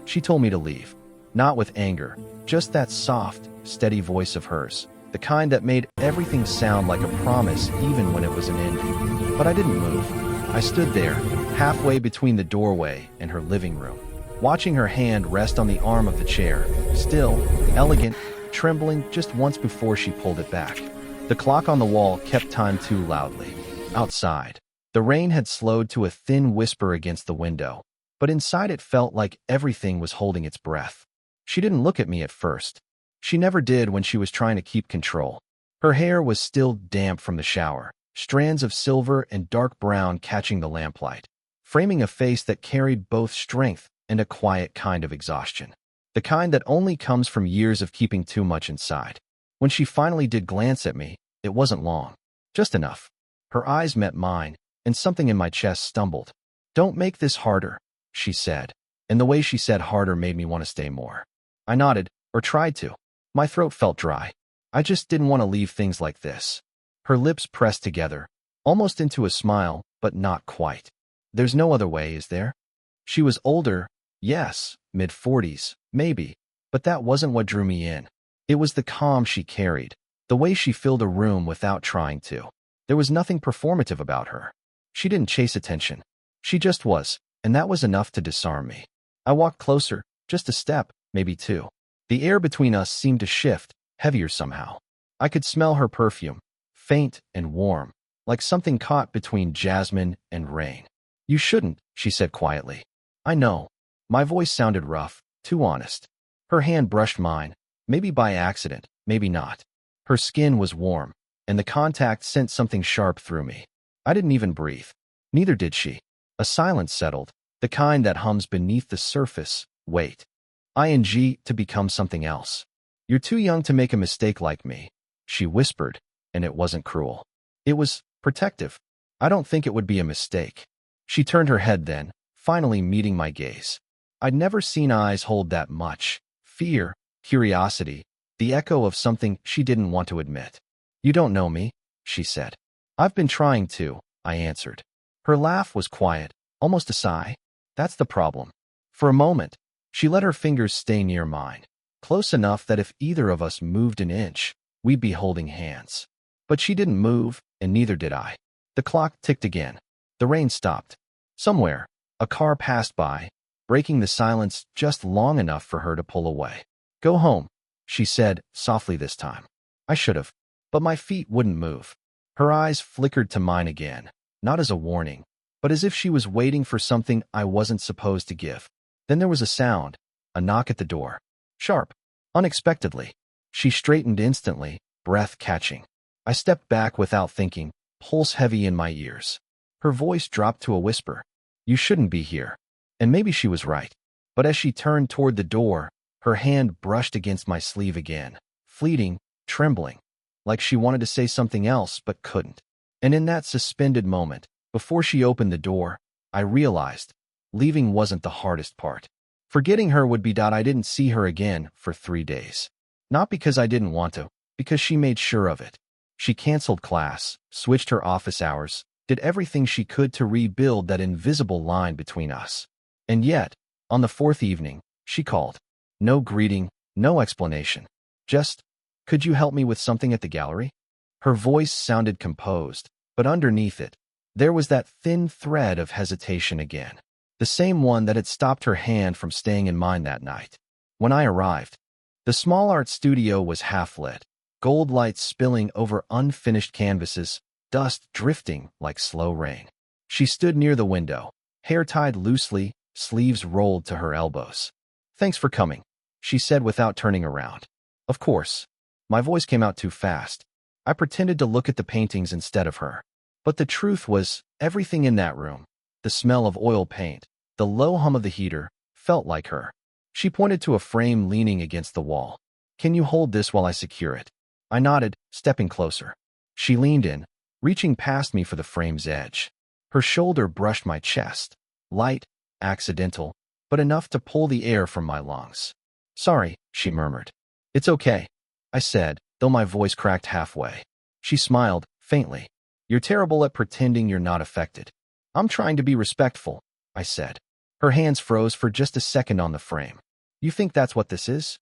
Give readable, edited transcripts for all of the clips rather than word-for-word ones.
She told me to leave. Not with anger, just that soft, steady voice of hers, the kind that made everything sound like a promise even when it was an ending. But I didn't move. I stood there, halfway between the doorway and her living room, watching her hand rest on the arm of the chair, still, elegant, trembling just once before she pulled it back. The clock on the wall kept time too loudly. Outside, the rain had slowed to a thin whisper against the window, but inside it felt like everything was holding its breath. She didn't look at me at first. She never did when she was trying to keep control. Her hair was still damp from the shower, strands of silver and dark brown catching the lamplight, framing a face that carried both strength and a quiet kind of exhaustion. The kind that only comes from years of keeping too much inside. When she finally did glance at me, it wasn't long. Just enough. Her eyes met mine, and something in my chest stumbled. "Don't make this harder," she said, and the way she said harder made me want to stay more. I nodded, or tried to. My throat felt dry. I just didn't want to leave things like this. Her lips pressed together, almost into a smile, but not quite. "There's no other way, is there?" She was older, yes, mid-40s, maybe, but that wasn't what drew me in. It was the calm she carried, the way she filled a room without trying to. There was nothing performative about her. She didn't chase attention. She just was, and that was enough to disarm me. I walked closer, just a step, maybe two. The air between us seemed to shift, heavier somehow. I could smell her perfume, faint and warm, like something caught between jasmine and rain. "You shouldn't," she said quietly. "I know." My voice sounded rough, too honest. Her hand brushed mine, maybe by accident, maybe not. Her skin was warm, and the contact sent something sharp through me. I didn't even breathe. Neither did she. A silence settled, the kind that hums beneath the surface. Wait. To become something else. "You're too young to make a mistake like me," she whispered, and it wasn't cruel. It was protective. "I don't think it would be a mistake." She turned her head then, finally meeting my gaze. I'd never seen eyes hold that much. Fear, curiosity, the echo of something she didn't want to admit. "You don't know me," she said. "I've been trying to," I answered. Her laugh was quiet, almost a sigh. That's the problem. For a moment, she let her fingers stay near mine, close enough that if either of us moved an inch, we'd be holding hands. But she didn't move, and neither did I. The clock ticked again. The rain stopped. Somewhere, a car passed by, breaking the silence just long enough for her to pull away. "Go home," she said, softly this time. I should have, but my feet wouldn't move. Her eyes flickered to mine again, not as a warning, but as if she was waiting for something I wasn't supposed to give. Then there was a sound, a knock at the door. Sharp, unexpectedly. She straightened instantly, breath catching. I stepped back without thinking, pulse heavy in my ears. Her voice dropped to a whisper. "You shouldn't be here." And maybe she was right. But as she turned toward the door, her hand brushed against my sleeve again, fleeting, trembling, like she wanted to say something else but couldn't. And in that suspended moment, before she opened the door, I realized leaving wasn't the hardest part. Forgetting her would be. I didn't see her again for 3 days. Not because I didn't want to, because she made sure of it. She canceled class, switched her office hours, did everything she could to rebuild that invisible line between us. And yet, on the 4th evening, she called. No greeting, no explanation. Just, "Could you help me with something at the gallery?" Her voice sounded composed, but underneath it, there was that thin thread of hesitation again. The same one that had stopped her hand from staying in mine that night. When I arrived, the small art studio was half-lit, gold lights spilling over unfinished canvases, dust drifting like slow rain. She stood near the window, hair tied loosely, sleeves rolled to her elbows. "Thanks for coming," she said without turning around. Of course. My voice came out too fast. I pretended to look at the paintings instead of her. But the truth was, everything in that room, the smell of oil paint, the low hum of the heater, felt like her. She pointed to a frame leaning against the wall. "Can you hold this while I secure it?" I nodded, stepping closer. She leaned in, reaching past me for the frame's edge. Her shoulder brushed my chest. Light, accidental, but enough to pull the air from my lungs. "Sorry," she murmured. "It's okay," I said, though my voice cracked halfway. She smiled, faintly. "You're terrible at pretending you're not affected." "I'm trying to be respectful," I said. Her hands froze for just a second on the frame. You think that's what this is?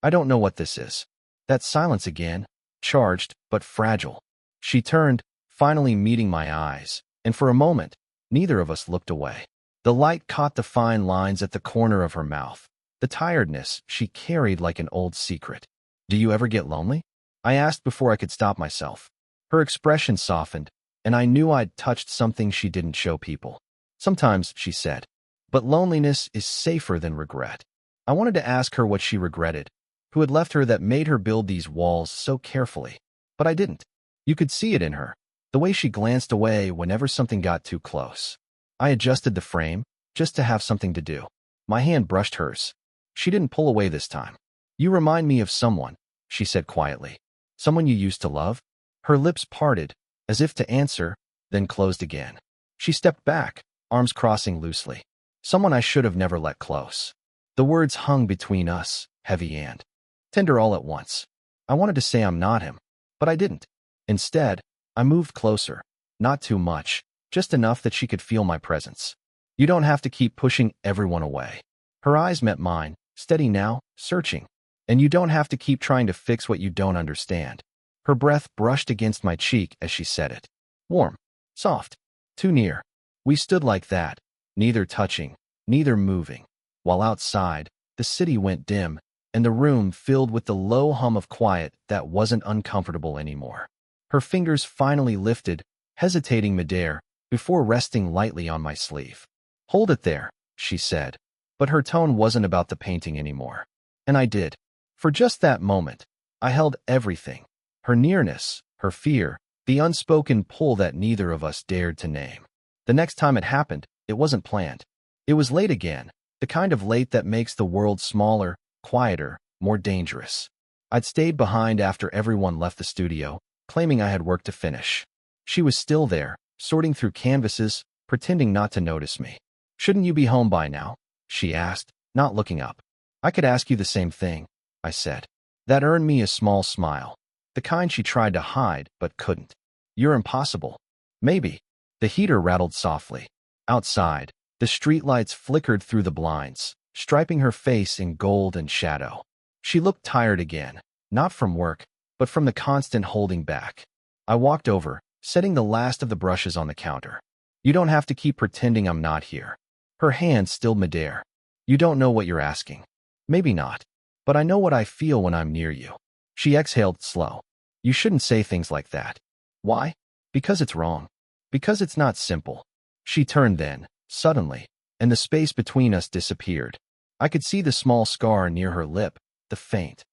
I don't know what this is. That silence again, charged but fragile. She turned, finally meeting my eyes, and for a moment, neither of us looked away. The light caught the fine lines at the corner of her mouth, the tiredness she carried like an old secret. Do you ever get lonely? I asked before I could stop myself. Her expression softened, and I knew I'd touched something she didn't show people. Sometimes, she said, but loneliness is safer than regret. I wanted to ask her what she regretted, who had left her that made her build these walls so carefully. But I didn't. You could see it in her, the way she glanced away whenever something got too close. I adjusted the frame, just to have something to do. My hand brushed hers. She didn't pull away this time. You remind me of someone, she said quietly. Someone you used to love? Her lips parted, as if to answer, then closed again. She stepped back, arms crossing loosely. Someone I should have never let close. The words hung between us, heavy and tender all at once. I wanted to say I'm not him, but I didn't. Instead, I moved closer, not too much, just enough that she could feel my presence. You don't have to keep pushing everyone away. Her eyes met mine, steady now, searching. And you don't have to keep trying to fix what you don't understand. Her breath brushed against my cheek as she said it. Warm, soft, too near. We stood like that, neither touching, neither moving, while outside, the city went dim, and the room filled with the low hum of quiet that wasn't uncomfortable anymore. Her fingers finally lifted, hesitating midair, before resting lightly on my sleeve. Hold it there, she said, but her tone wasn't about the painting anymore. And I did. For just that moment, I held everything. Her nearness, her fear, the unspoken pull that neither of us dared to name. The next time it happened, it wasn't planned. It was late again, the kind of late that makes the world smaller, quieter, more dangerous. I'd stayed behind after everyone left the studio, claiming I had work to finish. She was still there, sorting through canvases, pretending not to notice me. Shouldn't you be home by now? She asked, not looking up. I could ask you the same thing, I said. That earned me a small smile, the kind she tried to hide but couldn't. You're impossible. Maybe. The heater rattled softly. Outside, the streetlights flickered through the blinds, striping her face in gold and shadow. She looked tired again, not from work, but from the constant holding back. I walked over, setting the last of the brushes on the counter. You don't have to keep pretending I'm not here. Her hand still midair. You don't know what you're asking. Maybe not. But I know what I feel when I'm near you. She exhaled slow. You shouldn't say things like that. Why? Because it's wrong. Because it's not simple. She turned then, suddenly, and the space between us disappeared. I could see the small scar near her lip, the faint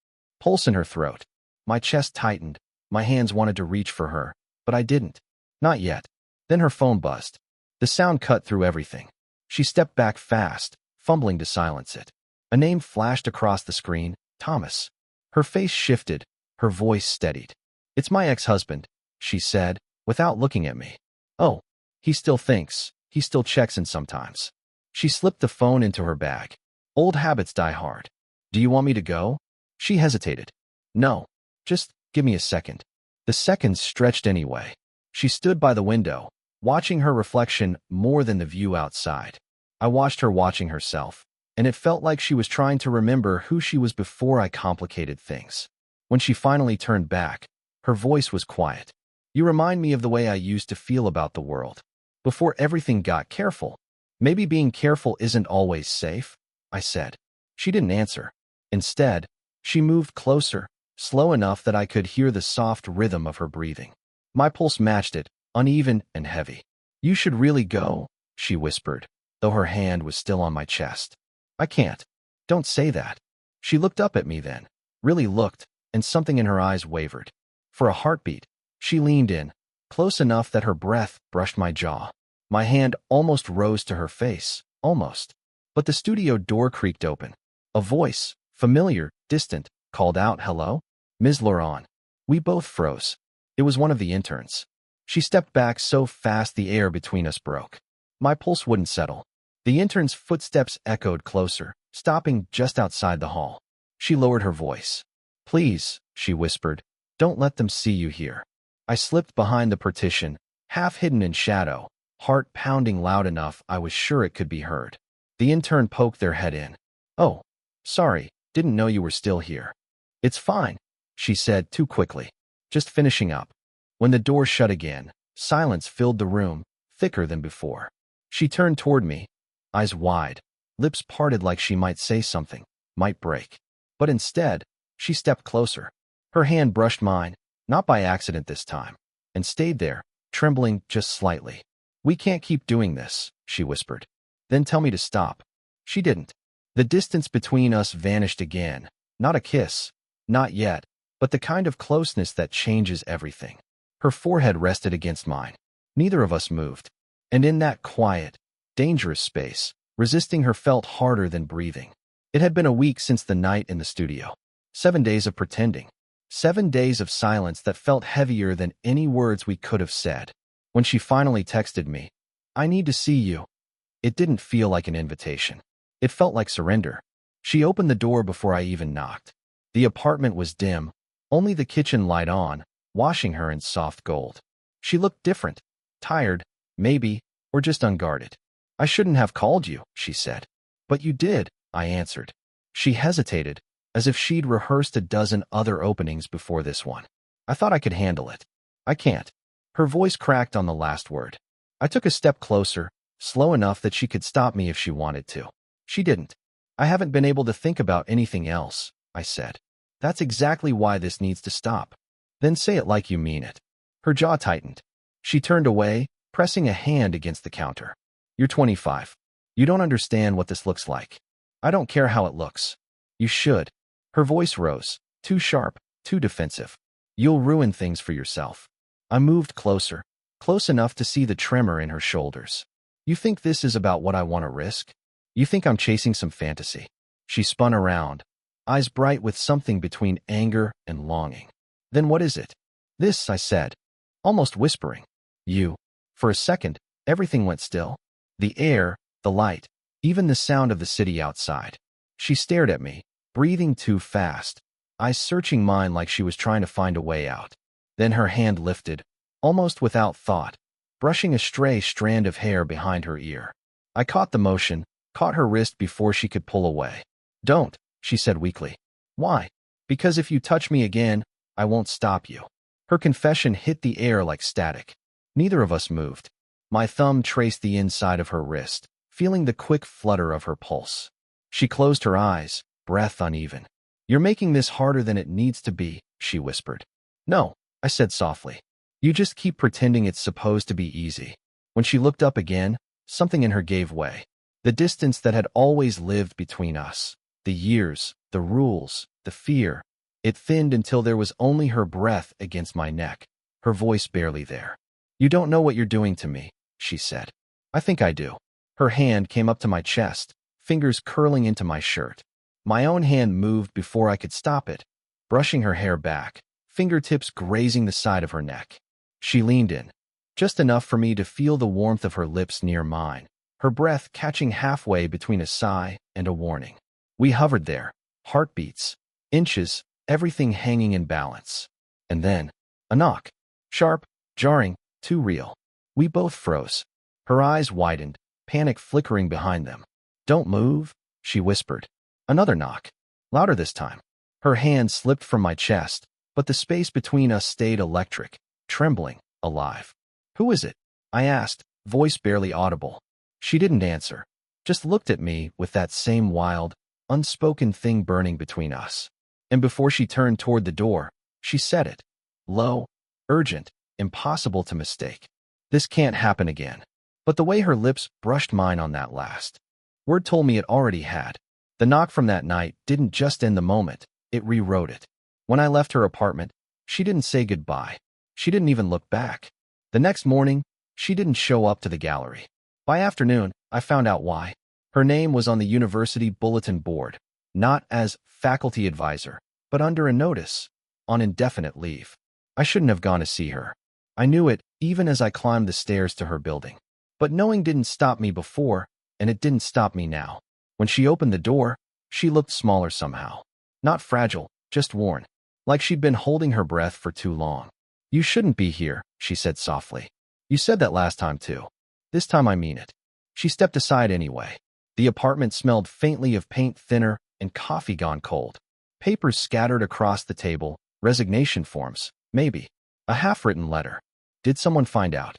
pulse in her throat. My chest tightened. My hands wanted to reach for her, but I didn't. Not yet. Then her phone buzzed. The sound cut through everything. She stepped back fast, fumbling to silence it. A name flashed across the screen, Thomas. Her face shifted, her voice steadied. It's my ex-husband, she said, without looking at me. Oh, he still thinks, he still checks in sometimes. She slipped the phone into her bag. Old habits die hard. Do you want me to go? She hesitated. No, just give me a second. The seconds stretched anyway. She stood by the window, watching her reflection more than the view outside. I watched her watching herself, and it felt like she was trying to remember who she was before I complicated things. When she finally turned back, her voice was quiet. You remind me of the way I used to feel about the world. Before everything got careful. Maybe being careful isn't always safe, I said. She didn't answer. Instead, she moved closer, slow enough that I could hear the soft rhythm of her breathing. My pulse matched it, uneven and heavy. You should really go, she whispered, though her hand was still on my chest. I can't. Don't say that. She looked up at me then, really looked, and something in her eyes wavered. For a heartbeat, she leaned in, close enough that her breath brushed my jaw. My hand almost rose to her face, almost. But the studio door creaked open. A voice, familiar, distant, called out, "Hello? Ms. Laurent." We both froze. It was one of the interns. She stepped back so fast the air between us broke. My pulse wouldn't settle. The intern's footsteps echoed closer, stopping just outside the hall. She lowered her voice. "Please," she whispered, "don't let them see you here." I slipped behind the partition, half hidden in shadow, heart pounding loud enough I was sure it could be heard. The intern poked their head in. "Oh, sorry, didn't know you were still here." "It's fine," she said too quickly, just finishing up. When the door shut again, silence filled the room, thicker than before. She turned toward me, eyes wide, lips parted like she might say something, might break. But instead, she stepped closer. Her hand brushed mine, not by accident this time, and stayed there, trembling just slightly. "We can't keep doing this," she whispered. "Then tell me to stop." She didn't. The distance between us vanished again. Not a kiss. Not yet. But the kind of closeness that changes everything. Her forehead rested against mine. Neither of us moved. And in that quiet, dangerous space, resisting her felt harder than breathing. It had been a week since the night in the studio. 7 days of pretending. 7 days of silence that felt heavier than any words we could have said. When she finally texted me, "I need to see you," it didn't feel like an invitation. It felt like surrender. She opened the door before I even knocked. The apartment was dim, only the kitchen light on, washing her in soft gold. She looked different, tired, maybe, or just unguarded. "I shouldn't have called you," she said. "But you did," I answered. She hesitated, as if she'd rehearsed a dozen other openings before this one. "I thought I could handle it." "I can't." Her voice cracked on the last word. I took a step closer, slow enough that she could stop me if she wanted to. She didn't. "I haven't been able to think about anything else," I said. "That's exactly why this needs to stop." "Then say it like you mean it." Her jaw tightened. She turned away, pressing a hand against the counter. "You're 25. You don't understand what this looks like." "I don't care how it looks." "You should." Her voice rose, too sharp, too defensive. "You'll ruin things for yourself." I moved closer, close enough to see the tremor in her shoulders. "You think this is about what I want to risk? You think I'm chasing some fantasy?" She spun around, eyes bright with something between anger and longing. "Then what is it?" "This," I said, almost whispering. "You." For a second, everything went still. The air, the light, even the sound of the city outside. She stared at me, breathing too fast, eyes searching mine like she was trying to find a way out. Then her hand lifted, almost without thought, brushing a stray strand of hair behind her ear. I caught the motion, caught her wrist before she could pull away. "Don't," she said weakly. "Why?" "Because if you touch me again, I won't stop you." Her confession hit the air like static. Neither of us moved. My thumb traced the inside of her wrist, feeling the quick flutter of her pulse. She closed her eyes, breath uneven. "You're making this harder than it needs to be," she whispered. "No," I said softly. "You just keep pretending it's supposed to be easy." When she looked up again, something in her gave way. The distance that had always lived between us, the years, the rules, the fear, it thinned until there was only her breath against my neck, her voice barely there. "You don't know what you're doing to me," she said. "I think I do." Her hand came up to my chest, fingers curling into my shirt. My own hand moved before I could stop it, brushing her hair back, fingertips grazing the side of her neck. She leaned in, just enough for me to feel the warmth of her lips near mine, her breath catching halfway between a sigh and a warning. We hovered there, heartbeats, inches, everything hanging in balance. And then, a knock. Sharp, jarring, too real. We both froze. Her eyes widened, panic flickering behind them. "Don't move," she whispered. Another knock. Louder this time. Her hand slipped from my chest, but the space between us stayed electric, trembling, alive. "Who is it?" I asked, voice barely audible. She didn't answer, just looked at me with that same wild, unspoken thing burning between us. And before she turned toward the door, she said it. Low, urgent, impossible to mistake. "This can't happen again." But the way her lips brushed mine on that last word told me it already had. The knock from that night didn't just end the moment, it rewrote it. When I left her apartment, she didn't say goodbye. She didn't even look back. The next morning, she didn't show up to the gallery. By afternoon, I found out why. Her name was on the university bulletin board, not as faculty advisor, but under a notice, on indefinite leave. I shouldn't have gone to see her. I knew it even as I climbed the stairs to her building. But knowing didn't stop me before, and it didn't stop me now. When she opened the door, she looked smaller somehow. Not fragile, just worn, like she'd been holding her breath for too long. "You shouldn't be here," she said softly. "You said that last time too. This time I mean it." She stepped aside anyway. The apartment smelled faintly of paint thinner and coffee gone cold. Papers scattered across the table, resignation forms, maybe. A half-written letter. Did someone find out?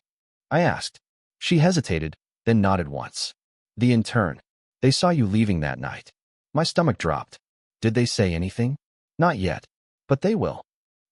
I asked. She hesitated, then nodded once. The intern. They saw you leaving that night. My stomach dropped. Did they say anything? Not yet. But they will.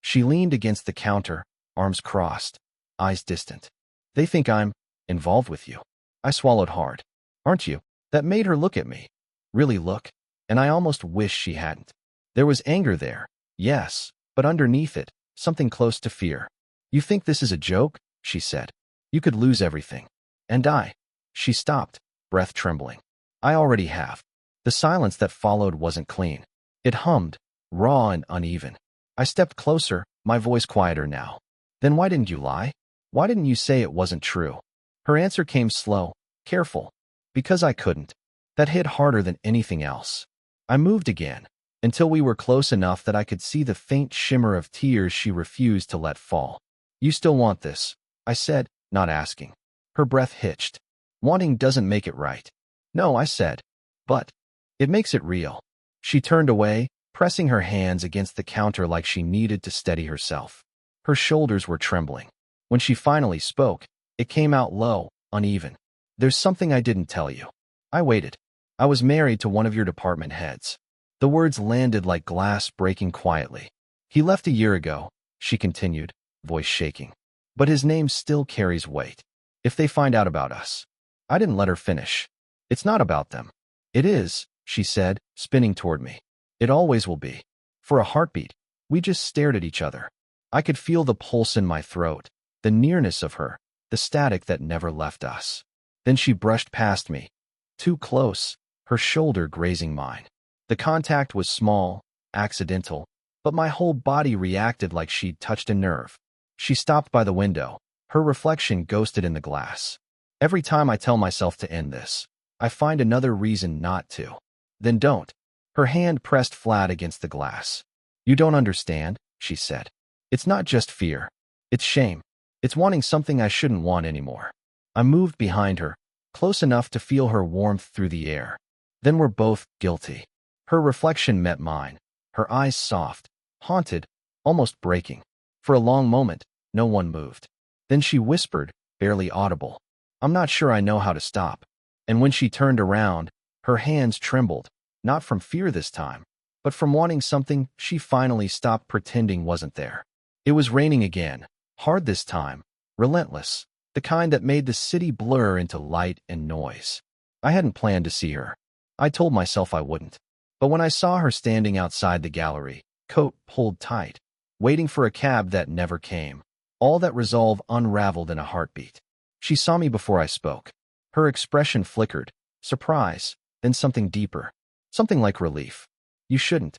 She leaned against the counter, arms crossed, eyes distant. They think I'm involved with you. I swallowed hard. Aren't you? That made her look at me. Really look. And I almost wish she hadn't. There was anger there, yes, but underneath it, something close to fear. You think this is a joke? She said. You could lose everything. And I. She stopped, breath trembling. I already have. The silence that followed wasn't clean. It hummed, raw and uneven. I stepped closer, my voice quieter now. Then why didn't you lie? Why didn't you say it wasn't true? Her answer came slow, careful. Because I couldn't. That hit harder than anything else. I moved again, until we were close enough that I could see the faint shimmer of tears she refused to let fall. You still want this, I said, not asking. Her breath hitched. Wanting doesn't make it right. No, I said. But it makes it real. She turned away, pressing her hands against the counter like she needed to steady herself. Her shoulders were trembling. When she finally spoke, it came out low, uneven. There's something I didn't tell you. I waited. I was married to one of your department heads. The words landed like glass breaking quietly. He left a year ago, she continued, voice shaking. But his name still carries weight. If they find out about us. I didn't let her finish. It's not about them. It is, she said, spinning toward me. It always will be. For a heartbeat, we just stared at each other. I could feel the pulse in my throat, the nearness of her, the static that never left us. Then she brushed past me. Too close, her shoulder grazing mine. The contact was small, accidental, but my whole body reacted like she'd touched a nerve. She stopped by the window, her reflection ghosted in the glass. Every time I tell myself to end this, I find another reason not to. Then don't. Her hand pressed flat against the glass. You don't understand, she said. It's not just fear. It's shame. It's wanting something I shouldn't want anymore. I moved behind her, close enough to feel her warmth through the air. Then we're both guilty. Her reflection met mine, her eyes soft, haunted, almost breaking. For a long moment, no one moved. Then she whispered, barely audible. I'm not sure I know how to stop. And when she turned around, her hands trembled, not from fear this time, but from wanting something she finally stopped pretending wasn't there. It was raining again, hard this time, relentless, the kind that made the city blur into light and noise. I hadn't planned to see her. I told myself I wouldn't. But when I saw her standing outside the gallery, coat pulled tight, waiting for a cab that never came, all that resolve unraveled in a heartbeat. She saw me before I spoke. Her expression flickered, surprise, then something deeper, something like relief. You shouldn't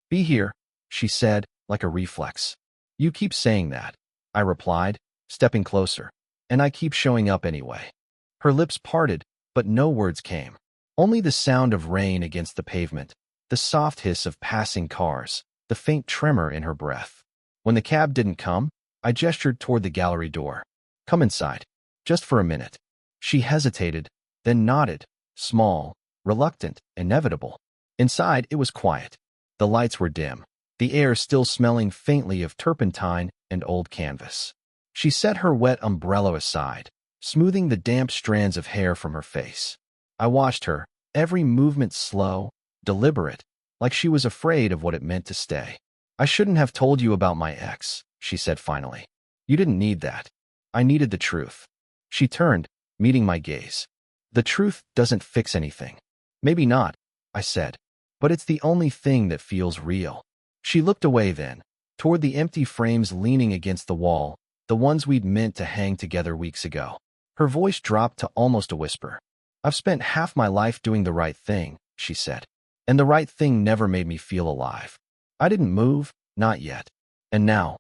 be here, she said, like a reflex. You keep saying that, I replied, stepping closer, and I keep showing up anyway. Her lips parted, but no words came. Only the sound of rain against the pavement, the soft hiss of passing cars, the faint tremor in her breath. When the cab didn't come, I gestured toward the gallery door. Come inside. Just for a minute. She hesitated, then nodded, small, reluctant, inevitable. Inside, it was quiet. The lights were dim, the air still smelling faintly of turpentine and old canvas. She set her wet umbrella aside, smoothing the damp strands of hair from her face. I watched her, every movement slow, deliberate, like she was afraid of what it meant to stay. I shouldn't have told you about my ex, she said finally. You didn't need that. I needed the truth. She turned, meeting my gaze. The truth doesn't fix anything. Maybe not, I said, but it's the only thing that feels real. She looked away then, toward the empty frames leaning against the wall, the ones we'd meant to hang together weeks ago. Her voice dropped to almost a whisper. I've spent half my life doing the right thing, she said, and the right thing never made me feel alive. I didn't move, not yet. And now,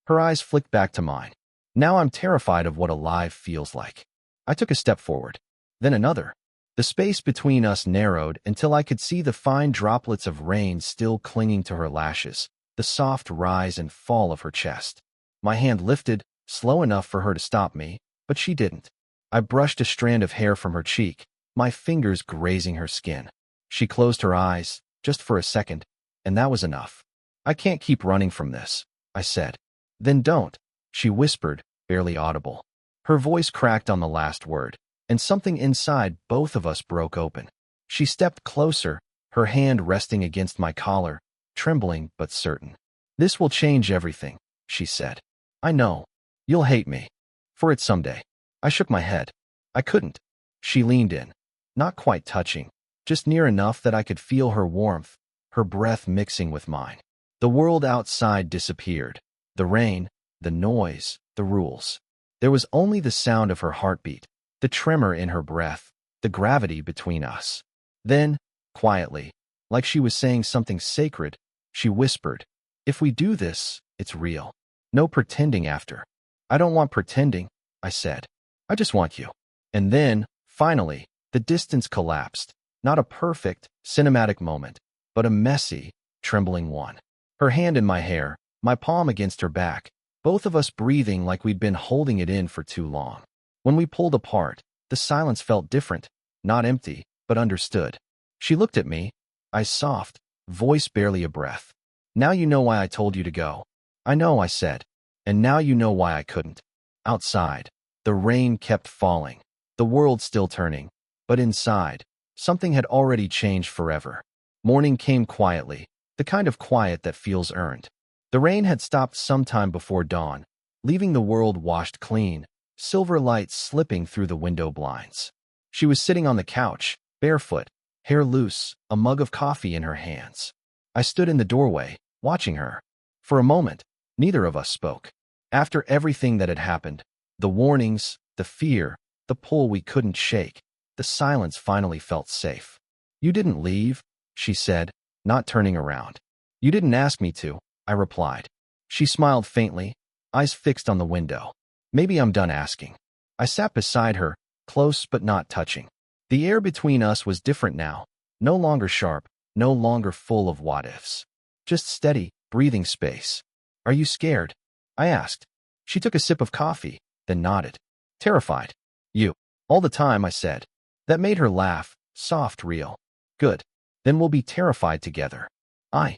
her eyes flicked back to mine. Now I'm terrified of what alive feels like. I took a step forward, then another. The space between us narrowed until I could see the fine droplets of rain still clinging to her lashes, the soft rise and fall of her chest. My hand lifted, slow enough for her to stop me, but she didn't. I brushed a strand of hair from her cheek, my fingers grazing her skin. She closed her eyes, just for a second, and that was enough. I can't keep running from this, I said. Then don't, she whispered, barely audible. Her voice cracked on the last word, and something inside both of us broke open. She stepped closer, her hand resting against my collar, trembling but certain. This will change everything, she said. I know. You'll hate me for it someday. I shook my head. I couldn't. She leaned in, not quite touching, just near enough that I could feel her warmth, her breath mixing with mine. The world outside disappeared. The rain, the noise, the rules. There was only the sound of her heartbeat, the tremor in her breath, the gravity between us. Then, quietly, like she was saying something sacred, she whispered, "If we do this, it's real. No pretending after." "I don't want pretending," I said. "I just want you." And then, finally, the distance collapsed. Not a perfect, cinematic moment, but a messy, trembling one. Her hand in my hair, my palm against her back, both of us breathing like we'd been holding it in for too long. When we pulled apart, the silence felt different, not empty, but understood. She looked at me, eyes soft, voice barely a breath. "Now you know why I told you to go." "I know," I said. "And now you know why I couldn't." Outside, the rain kept falling, the world still turning, but inside, something had already changed forever. Morning came quietly, the kind of quiet that feels earned. The rain had stopped sometime before dawn, leaving the world washed clean, silver light slipping through the window blinds. She was sitting on the couch, barefoot, hair loose, a mug of coffee in her hands. I stood in the doorway, watching her. For a moment, neither of us spoke. After everything that had happened, the warnings, the fear, the pull we couldn't shake, the silence finally felt safe. "You didn't leave," she said, not turning around. "You didn't ask me to," I replied. She smiled faintly, eyes fixed on the window. "Maybe I'm done asking." I sat beside her, close but not touching. The air between us was different now, no longer sharp, no longer full of what-ifs. Just steady, breathing space. "Are you scared?" I asked. She took a sip of coffee, then nodded. "Terrified." "You." "All the time," I said. That made her laugh, soft, real. "Good. Then we'll be terrified together." I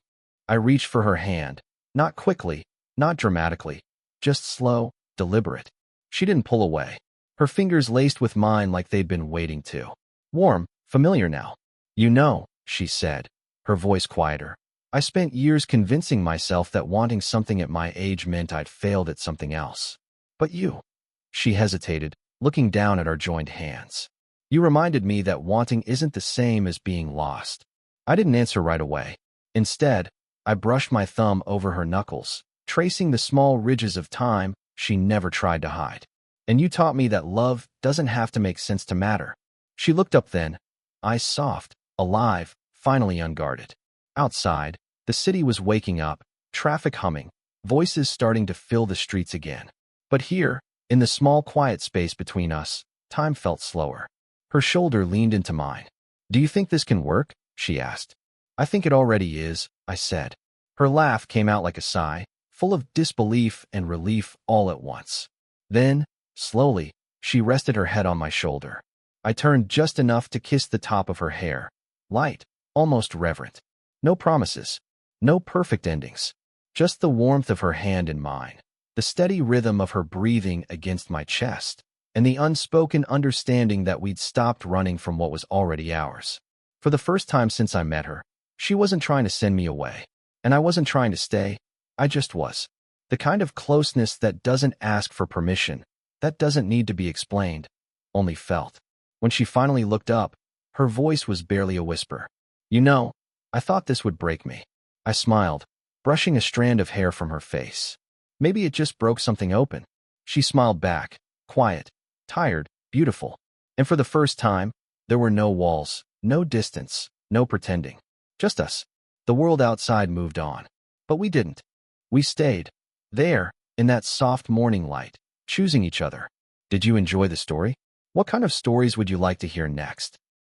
reached for her hand, not quickly, not dramatically, just slow, deliberate. She didn't pull away. Her fingers laced with mine like they'd been waiting to. Warm, familiar now. "You know," she said, her voice quieter. "I spent years convincing myself that wanting something at my age meant I'd failed at something else. But you." She hesitated, looking down at our joined hands. "You reminded me that wanting isn't the same as being lost." I didn't answer right away. Instead, I brushed my thumb over her knuckles, tracing the small ridges of time she never tried to hide. "And you taught me that love doesn't have to make sense to matter." She looked up then, eyes soft, alive, finally unguarded. Outside, the city was waking up, traffic humming, voices starting to fill the streets again. But here, in the small quiet space between us, time felt slower. Her shoulder leaned into mine. "Do you think this can work?" she asked. "I think it already is," I said. Her laugh came out like a sigh, full of disbelief and relief all at once. Then, slowly, she rested her head on my shoulder. I turned just enough to kiss the top of her hair, light, almost reverent. No promises, no perfect endings, just the warmth of her hand in mine, the steady rhythm of her breathing against my chest, and the unspoken understanding that we'd stopped running from what was already ours. For the first time since I met her, she wasn't trying to send me away, and I wasn't trying to stay. I just was. The kind of closeness that doesn't ask for permission, that doesn't need to be explained, only felt. When she finally looked up, her voice was barely a whisper. "You know, I thought this would break me." I smiled, brushing a strand of hair from her face. "Maybe it just broke something open." She smiled back, quiet, tired, beautiful. And for the first time, there were no walls, no distance, no pretending. Just us. The world outside moved on. But we didn't. We stayed. There, in that soft morning light, choosing each other. Did you enjoy the story? What kind of stories would you like to hear next?